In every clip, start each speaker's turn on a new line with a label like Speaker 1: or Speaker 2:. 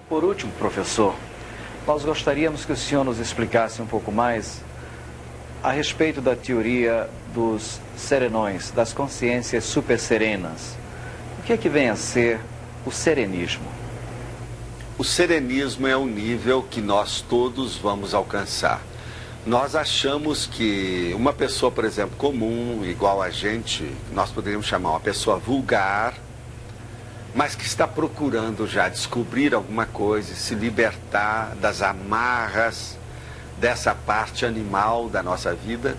Speaker 1: Por último, professor, nós gostaríamos que o senhor nos explicasse um pouco mais a respeito da teoria dos serenões, das consciências superserenas. O que é que vem a ser o serenismo?
Speaker 2: O serenismo é o nível que nós todos vamos alcançar. Nós achamos que uma pessoa, por exemplo, comum, igual a gente, nós poderíamos chamar uma pessoa vulgar, mas que está procurando já descobrir alguma coisa, se libertar das amarras dessa parte animal da nossa vida.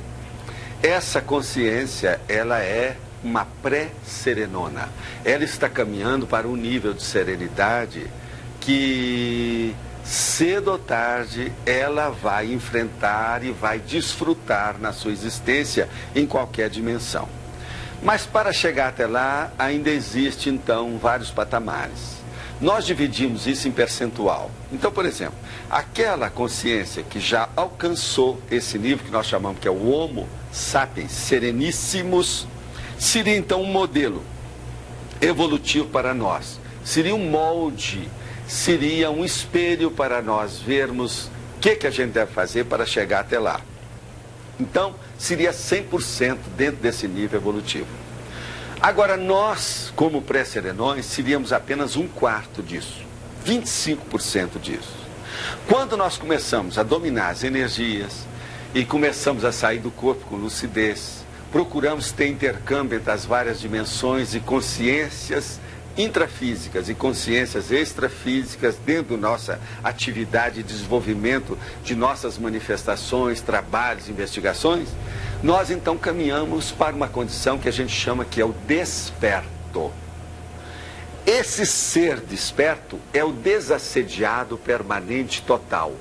Speaker 2: Essa consciência, ela é uma pré-serenona. Ela está caminhando para um nível de serenidade que, cedo ou tarde, ela vai enfrentar e vai desfrutar na sua existência em qualquer dimensão. Mas para chegar até lá, ainda existe, então, vários patamares. Nós dividimos isso em percentual. Então, por exemplo, aquela consciência que já alcançou esse nível que nós chamamos que é o Homo sapiens sereníssimos, seria então um modelo evolutivo para nós. Seria um molde, seria um espelho para nós vermos o que a gente deve fazer para chegar até lá. Então, seria 100% dentro desse nível evolutivo. Agora, nós, como pré-serenões, seríamos apenas 1/4 disso, 25% disso. Quando nós começamos a dominar as energias e começamos a sair do corpo com lucidez, procuramos ter intercâmbio entre as várias dimensões e consciências intrafísicas e consciências extrafísicas dentro da nossa atividade e desenvolvimento de nossas manifestações, trabalhos, investigações, nós então caminhamos para uma condição que a gente chama que é o desperto. Esse ser desperto é o desassediado permanente total.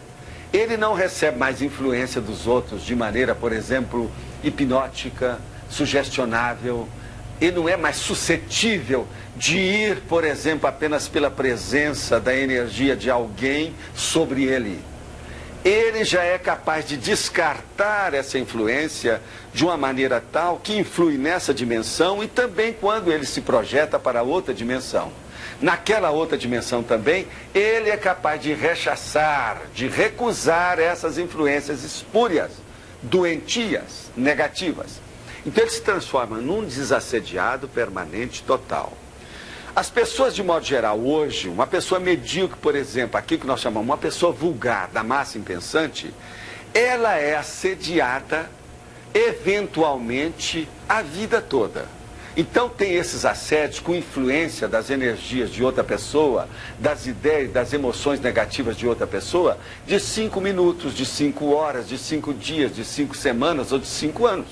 Speaker 2: Ele não recebe mais influência dos outros de maneira, por exemplo, hipnótica, sugestionável. Ele não é mais suscetível de ir, por exemplo, apenas pela presença da energia de alguém sobre ele. Ele já é capaz de descartar essa influência de uma maneira tal que influi nessa dimensão e também quando ele se projeta para outra dimensão. Naquela outra dimensão também, ele é capaz de rechaçar, de recusar essas influências espúrias, doentias, negativas. Então ele se transforma num desassediado permanente total. As pessoas, de modo geral, hoje, uma pessoa medíocre, por exemplo, aqui que nós chamamos uma pessoa vulgar, da massa impensante, ela é assediada, eventualmente, a vida toda. Então tem esses assédios com influência das energias de outra pessoa, das ideias, das emoções negativas de outra pessoa, de 5 minutos, de 5 horas, de 5 dias, de 5 semanas ou de 5 anos.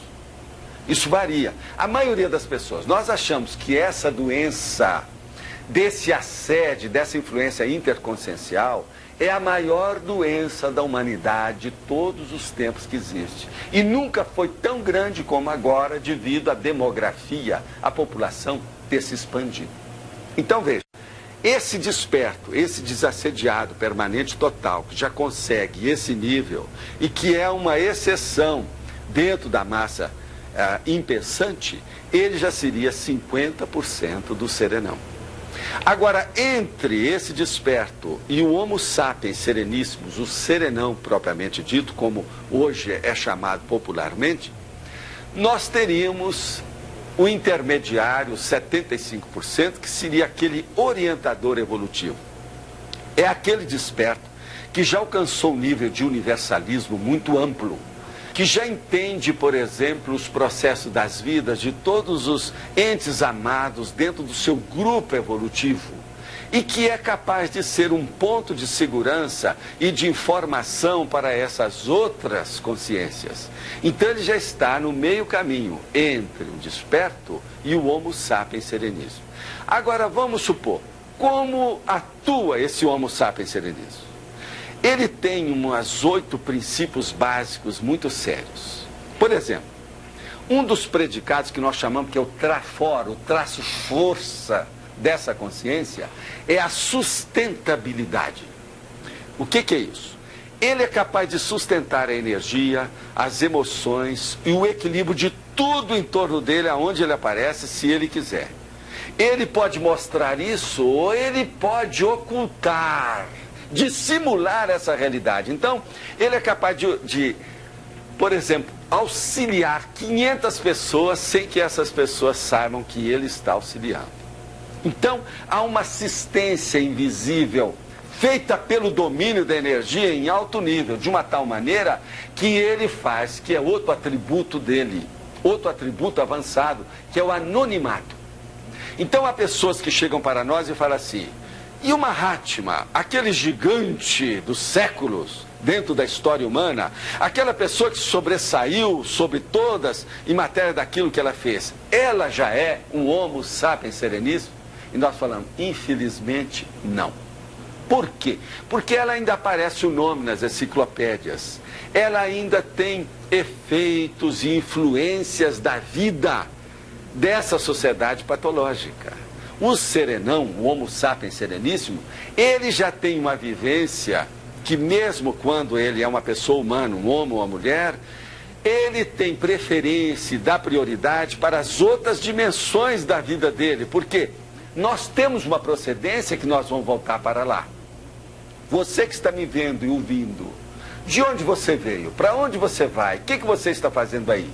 Speaker 2: Isso varia. A maioria das pessoas, nós achamos que essa doença, desse assédio, dessa influência interconsciencial, é a maior doença da humanidade de todos os tempos que existe. E nunca foi tão grande como agora, devido à demografia, a população ter se expandido. Então veja, esse desperto, esse desassediado permanente total, que já consegue esse nível e que é uma exceção dentro da massa impensante, ele já seria 50% do serenão. Agora, entre esse desperto e o Homo sapiens sereníssimos, o serenão propriamente dito, como hoje é chamado popularmente, nós teríamos o intermediário, 75%, que seria aquele orientador evolutivo. É aquele desperto que já alcançou um nível de universalismo muito amplo, que já entende, por exemplo, os processos das vidas de todos os entes amados dentro do seu grupo evolutivo e que é capaz de ser um ponto de segurança e de informação para essas outras consciências. Então ele já está no meio caminho entre o desperto e o Homo sapiens sereníssimo. Agora vamos supor, como atua esse Homo sapiens sereníssimo? Ele tem uns 8 princípios básicos muito sérios. Por exemplo, um dos predicados que nós chamamos que é o trafor, o traço força dessa consciência, é a sustentabilidade. O que é isso? Ele é capaz de sustentar a energia, as emoções e o equilíbrio de tudo em torno dele, aonde ele aparece, se ele quiser. Ele pode mostrar isso ou ele pode ocultar, dissimular essa realidade. Então, ele é capaz de, por exemplo, auxiliar 500 pessoas sem que essas pessoas saibam que ele está auxiliando. Então, há uma assistência invisível feita pelo domínio da energia em alto nível, de uma tal maneira que ele faz, que é outro atributo dele, outro atributo avançado, que é o anonimato. Então há pessoas que chegam para nós e falam assim, e o Mahatma, aquele gigante dos séculos dentro da história humana, aquela pessoa que sobressaiu sobre todas em matéria daquilo que ela fez, ela já é um Homo sapiens sereníssimo? E nós falamos, infelizmente, não. Por quê? Porque ela ainda aparece o nome nas enciclopédias. Ela ainda tem efeitos e influências da vida dessa sociedade patológica. O serenão, o Homo sapiens sereníssimo, ele já tem uma vivência que mesmo quando ele é uma pessoa humana, um homem ou uma mulher, ele tem preferência e dá prioridade para as outras dimensões da vida dele. Por quê? Nós temos uma procedência que nós vamos voltar para lá. Você que está me vendo e ouvindo, de onde você veio? Para onde você vai? O que você está fazendo aí?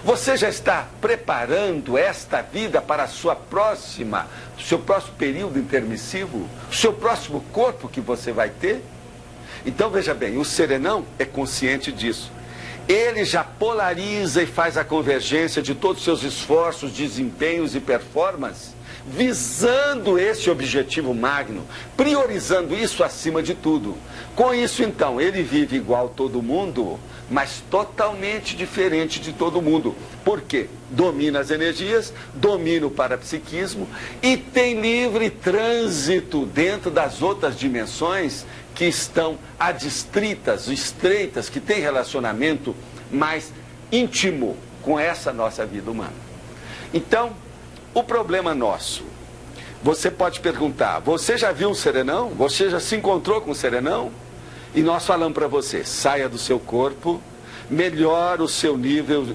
Speaker 2: Você já está preparando esta vida para a sua próxima, o seu próximo período intermissivo? O seu próximo corpo que você vai ter? Então veja bem, o serenão é consciente disso. Ele já polariza e faz a convergência de todos os seus esforços, desempenhos e performances, visando esse objetivo magno, priorizando isso acima de tudo. Com isso, então, ele vive igual a todo mundo, mas totalmente diferente de todo mundo. Por quê? Domina as energias, domina o parapsiquismo e tem livre trânsito dentro das outras dimensões que estão adstritas, estreitas, que têm relacionamento mais íntimo com essa nossa vida humana. Então, o problema nosso, você pode perguntar, você já viu um serenão? Você já se encontrou com um serenão? E nós falamos para você, saia do seu corpo, melhore o seu nível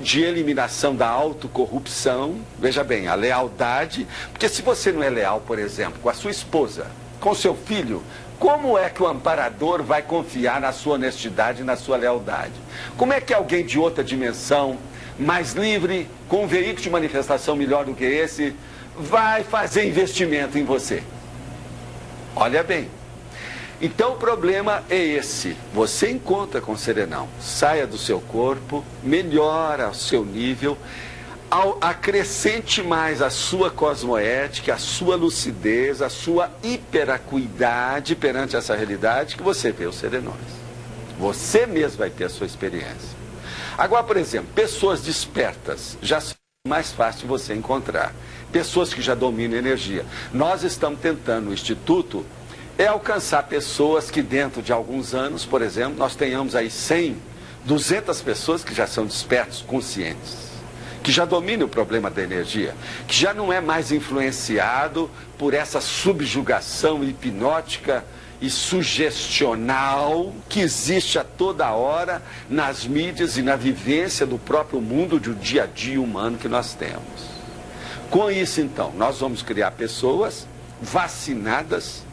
Speaker 2: de eliminação da autocorrupção, veja bem, a lealdade, porque se você não é leal, por exemplo, com a sua esposa, com seu filho, como é que o amparador vai confiar na sua honestidade e na sua lealdade? Como é que alguém de outra dimensão, mais livre, com um veículo de manifestação melhor do que esse, vai fazer investimento em você? Olha bem. Então o problema é esse. Você encontra com o serenão, saia do seu corpo, melhora o seu nível, acrescente mais a sua cosmoética, a sua lucidez, a sua hiperacuidade perante essa realidade que você vê os serenões. Você mesmo vai ter a sua experiência. Agora, por exemplo, pessoas despertas já são mais fácil de você encontrar. Pessoas que já dominam energia. Nós estamos tentando no Instituto alcançar pessoas que dentro de alguns anos, por exemplo, nós tenhamos aí 100, 200 pessoas que já são despertos, conscientes, que já dominam o problema da energia, que já não é mais influenciado por essa subjugação hipnótica e sugestional que existe a toda hora nas mídias e na vivência do próprio mundo do dia a dia humano que nós temos. Com isso, então, nós vamos criar pessoas vacinadas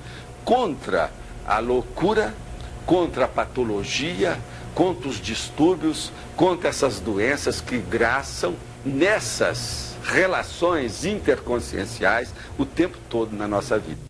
Speaker 2: contra a loucura, contra a patologia, contra os distúrbios, contra essas doenças que graçam nessas relações interconscienciais o tempo todo na nossa vida.